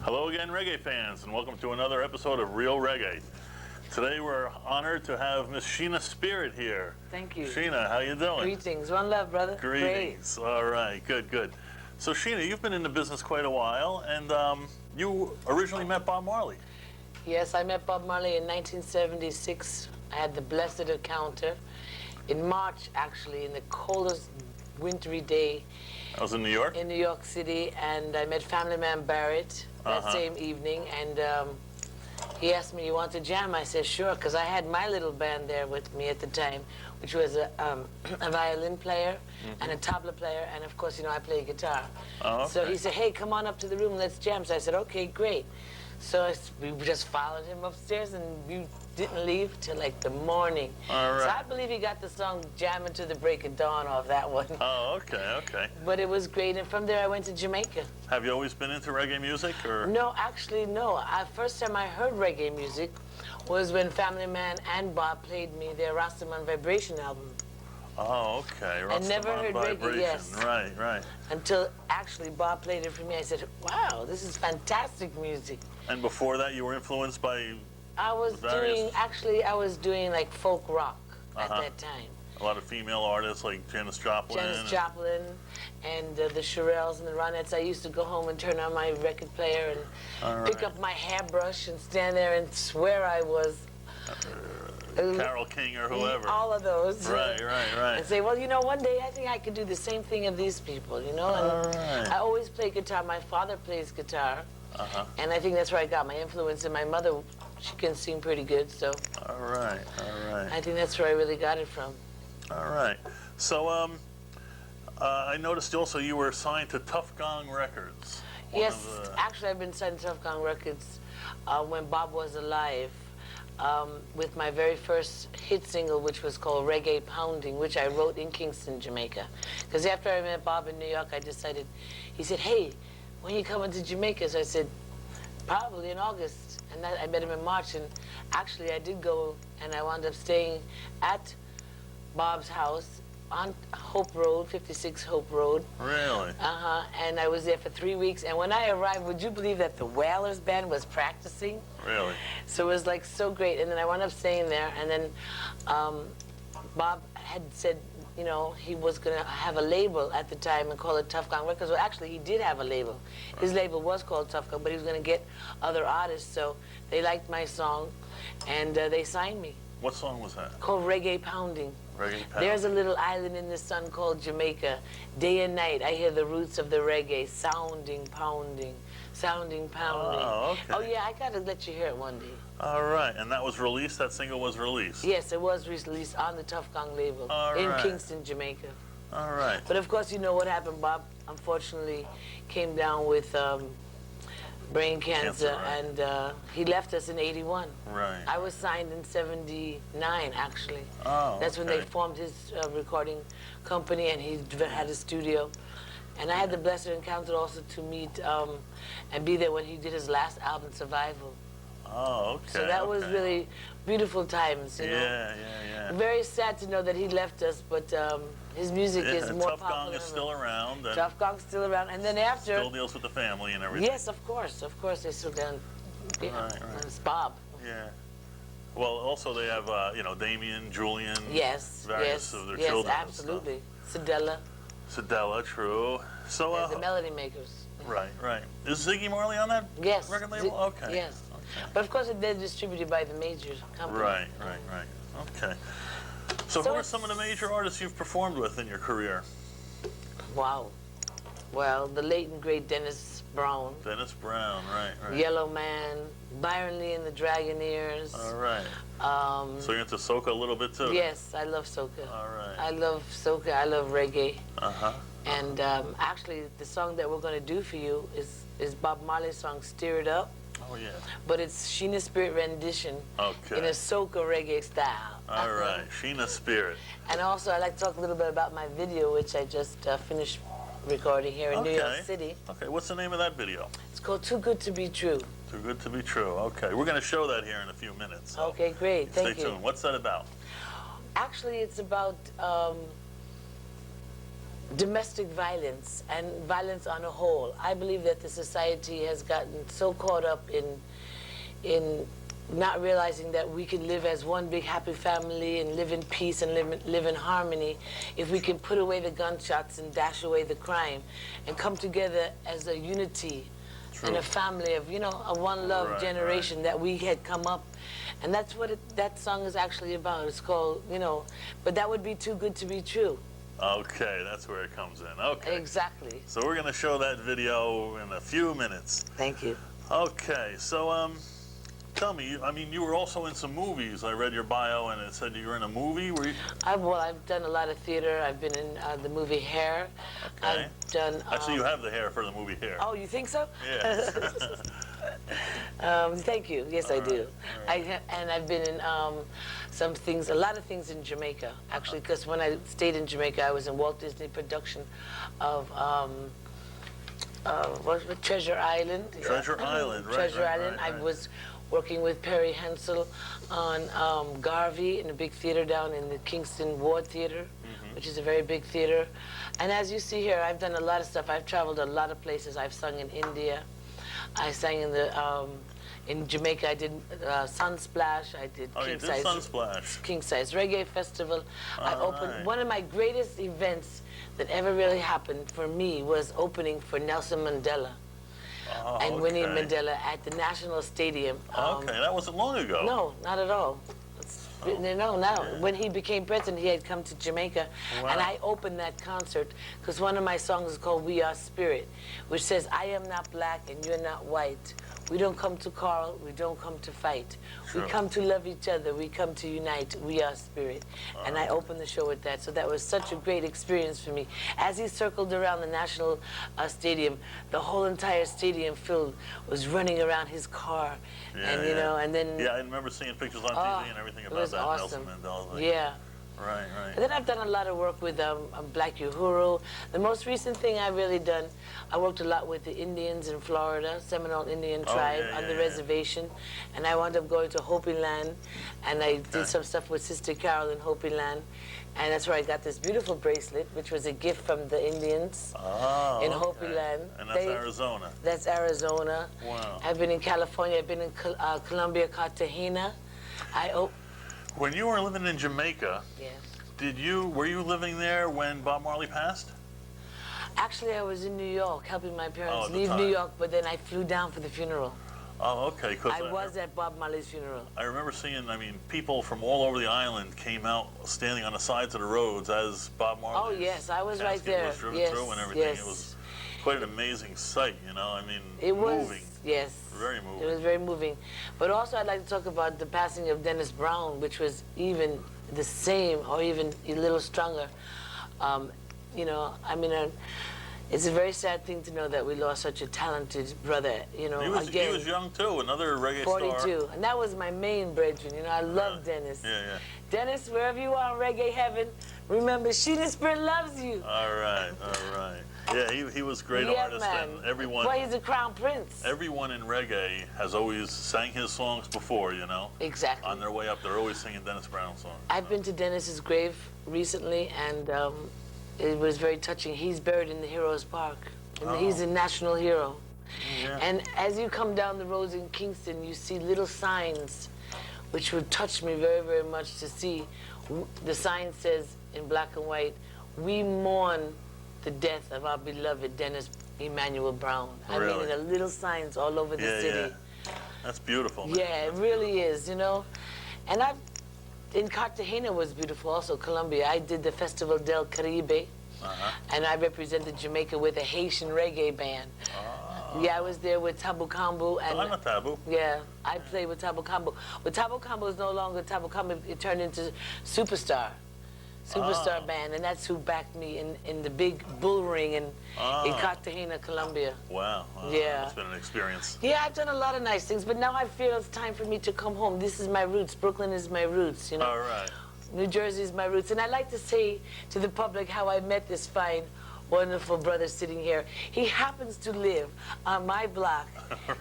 Hello again, reggae fans, and welcome to another episode of Real Reggae. Today we're honored to have Miss Shenna Spirit here. Thank you. Sheena, how you doing? Greetings. One love, brother. Greetings. Great. All right, good, good. So Sheena, you've been in the business quite a while, and you originally met Bob Marley. Yes, I met Bob Marley in 1976. I had the blessed encounter in March, actually, in the coldest wintry day. I was in New York? In New York City, and I met Family Man Barrett that same evening, and he asked me, "You want to jam?" I said, "Sure," because I had my little band there with me at the time, which was a violin player and a tabla player, and of course, you know, I play guitar. Oh, okay. So he said, "Hey, come on up to the room, let's jam." So I said, "Okay, great." So we just followed him upstairs, and we didn't leave till like the morning. All right. So I believe he got the song "Jamming to the Break of Dawn" off that one. Oh, okay, okay. But it was great, and from there I went to Jamaica. Have you always been into reggae music, or? No, actually, no. First time I heard reggae music was when Family Man and Bob played me their Rastaman Vibration album. Oh, okay. I never heard reggae, Vibration. yes. Right, right. Until actually Bob played it for me. I said, "Wow, this is fantastic music." And before that, you were influenced by I was doing like folk rock at that time. a lot of female artists like Janis Joplin. Janis Joplin and the Shirelles and the Ronettes. I used to go home and turn on my record player and pick up my hairbrush and stand there and swear I was Carole King or whoever. All of those. Right, right, right. And say, well, you know, one day I think I could do the same thing as these people, you know? And I always play guitar. My father plays guitar. And I think that's where I got my influence. And my mother, she can sing pretty good, so. All right, all right. I think that's where I really got it from. All right. So I noticed also you were signed to Tough Gong Records. Yes, actually I've been signed to Tough Gong Records when Bob was alive. With my very first hit single, which was called Reggae Pounding, which I wrote in Kingston, Jamaica. Because after I met Bob in New York, I decided, he said, "Hey, when you coming to Jamaica?" So I said, "Probably in August." And I met him in March, and actually I did go, and I wound up staying at Bob's house on Hope Road, 56 Hope Road. Really? And I was there for 3 weeks, and when I arrived, would you believe that the Wailers band was practicing? Really? So it was like so great, and then I wound up staying there, and then Bob had said, you know, he was gonna have a label at the time and call it Tough Gong Records. Well, actually, he did have a label. His label was called Tough Gong, but he was gonna get other artists, so they liked my song, and they signed me. What song was that? Called Reggae Pounding. Reggae Pounding. There's a little island in the sun called Jamaica. Day and night, I hear the roots of the reggae sounding, pounding, sounding, pounding. Oh, okay. Oh, yeah, I gotta let you hear it one day. All right, and that was released, that single was released? Yes, it was released on the Tough Gong label in Kingston, Jamaica. All right. But of course, you know what happened. Bob, unfortunately, came down with brain cancer, and he left us in '81. Right. I was signed in '79, actually. Oh, that's when they formed his recording company, and he had a studio. And I had the blessed encounter also to meet and be there when he did his last album, Survival. Oh, okay. So that was really beautiful times, you know. Yeah, yeah. Very sad to know that he left us, but his music is more Tough popular. Gong is still around. Tough Gong's still around, and then after still deals with the family and everything. Yes, of course, they still done. Yeah, it's Bob. Yeah. Well, also they have you know, Damien, Julian. Yes, various of their children. Yes, absolutely. Sedella. Sedella, true. So the Melody Makers. Right, right. Is Ziggy Marley on that record label? Okay. Yes. Okay. But of course, they're distributed by the major company. Right, right, right. Okay. So who are some of the major artists you've performed with in your career? Wow. Well, the late and great Dennis Brown. Dennis Brown, right. Yellow Man, Byron Lee and the Dragoneers. All right. So you're into soca a little bit too? Yes, I love soca. All right. I love soca. I love reggae. And actually, the song that we're going to do for you is Bob Marley's song "Stir It Up." Oh yeah. But it's Shenna Spirit rendition. Okay. In a soca reggae style. All right, Shenna Spirit. And also, I'd like to talk a little bit about my video, which I just finished recording here in New York City. Okay, what's the name of that video? It's called Too Good to Be True. Too Good to Be True. Okay, we're going to show that here in a few minutes. So okay, great. Thank you. Stay tuned. What's that about? Actually, it's about domestic violence and violence on a whole. I believe that the society has gotten so caught up in not realizing that we can live as one big happy family and live in peace and live in harmony if we can put away the gunshots and dash away the crime and come together as a unity and a family of, you know, a one love generation that we had come up. And that's what that song is actually about. It's called, you know, but that would be too good to be true. Okay, that's where it comes in. Okay. Exactly. So we're going to show that video in a few minutes. Thank you. Okay, so tell me, I mean, you were also in some movies. I read your bio and it said you were in a movie. Were you? Well, I've done a lot of theater. I've been in the movie Hair. Okay. I've done. Actually, you have the hair for the movie Hair. Oh, you think so? Yeah. Thank you. Yes, I do. And I've been in some things, a lot of things in Jamaica, actually, because when I stayed in Jamaica, I was in Walt Disney production of what was it, Treasure Island. Treasure Island, right. Treasure Island. I was working with Perry Hensel on Garvey in a big theater down in the Kingston Ward Theater, which is a very big theater. And as you see here, I've done a lot of stuff. I've traveled a lot of places. I've sung in India. I sang in Jamaica. I did Sunsplash. I did King Size Reggae Festival. I opened one of my greatest events that ever really happened for me was opening for Nelson Mandela and Winnie Mandela at the National Stadium. Okay, that wasn't long ago. No, not at all. When he became president, he had come to Jamaica, and I opened that concert because one of my songs is called "We Are Spirit," which says, "I am not black and you're not white. We don't come to quarrel, we don't come to fight. We come to love each other, we come to unite. We are spirit." And I opened the show with that, so that was such a great experience for me. As he circled around the National Stadium, the whole entire stadium filled was running around his car, and you know, and then I remember seeing pictures on TV and everything about that awesome. Nelson Mandela thing. Yeah. Right. And then I've done a lot of work with Black Uhuru. The most recent thing I've really done, I worked a lot with the Indians in Florida, Seminole Indian tribe on the reservation. And I wound up going to Hopi Land, and I did some stuff with Sister Carol in Hopi Land. And that's where I got this beautiful bracelet, which was a gift from the Indians in Hopi Land. And that's Arizona. That's Arizona. Wow. I've been in California. I've been in Colombia, Cartagena. When you were living in Jamaica, were you living there when Bob Marley passed? Actually, I was in New York helping my parents leave New York, but then I flew down for the funeral. Oh, okay. I was at Bob Marley's funeral. I remember seeing, I mean, people from all over the island came out standing on the sides of the roads as Bob Marley. Oh, yes, I was right there. Was driven through and everything. It was quite an amazing sight, you know. I mean, it was moving. Yes. Very moving. It was very moving. But also I'd like to talk about the passing of Dennis Brown, which was even the same or even a little stronger. You know, I mean, it's a very sad thing to know that we lost such a talented brother, you know. He was young too, another reggae 42. star. And that was my main brethren, you know. I love Dennis. Yeah. Dennis, wherever you are in reggae heaven, remember, Sheena Spirit loves you. All right. Yeah, he was a great artist, and everyone. Well, he's the crown prince. Everyone in reggae has always sang his songs before, you know. Exactly. On their way up, they're always singing Dennis Brown songs. I've been to Dennis's grave recently, and it was very touching. He's buried in the Heroes Park, and he's a national hero. Yeah. And as you come down the roads in Kingston, you see little signs, which would touch me very, very much to see. The sign says in black and white, "We mourn the death of our beloved Dennis Emmanuel Brown." Really? I mean, there are little signs all over the city. Yeah. That's beautiful, man. Yeah, it really is, you know. And in Cartagena was beautiful also, Colombia. I did the Festival del Caribe, and I represented Jamaica with a Haitian reggae band. Yeah, I was there with Tabu Kambu. And I'm a Tabu. Yeah, I played with Tabu Kambu. But Tabu Kambu is no longer Tabu Kambu. It turned into Superstar band, and that's who backed me in the big bull ring in Cartagena, Colombia. Wow. Yeah. It's been an experience. Yeah, I've done a lot of nice things, but now I feel it's time for me to come home. This is my roots. Brooklyn is my roots, you know. All right. New Jersey is my roots. And I like to say to the public how I met this fine wonderful brother sitting here. He happens to live on my block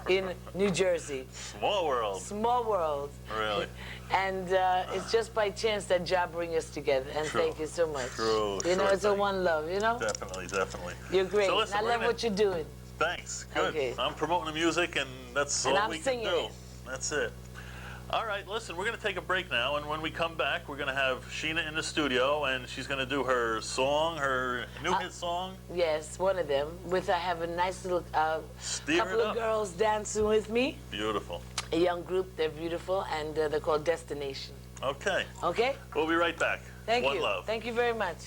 in New Jersey. Small world. Small world. Really? And it's just by chance that job brings us together. And True. thank you so much. True. You know, Sure it's a thing. one love, you know? Definitely, definitely. You're great. So listen, and I we're love gonna- what you're doing. Thanks. Good. Okay. I'm promoting the music, and that's And all I'm we can singing do. it. That's it. All right, listen, we're going to take a break now, and when we come back, we're going to have Sheena in the studio, and she's going to do her song, her new hit song. Yes, one of them. I have a nice little Steer couple it of up. girls dancing with me. Beautiful. A young group. They're beautiful, and they're called Destination. Okay. Okay? We'll be right back. Thank One you. love. Thank you very much.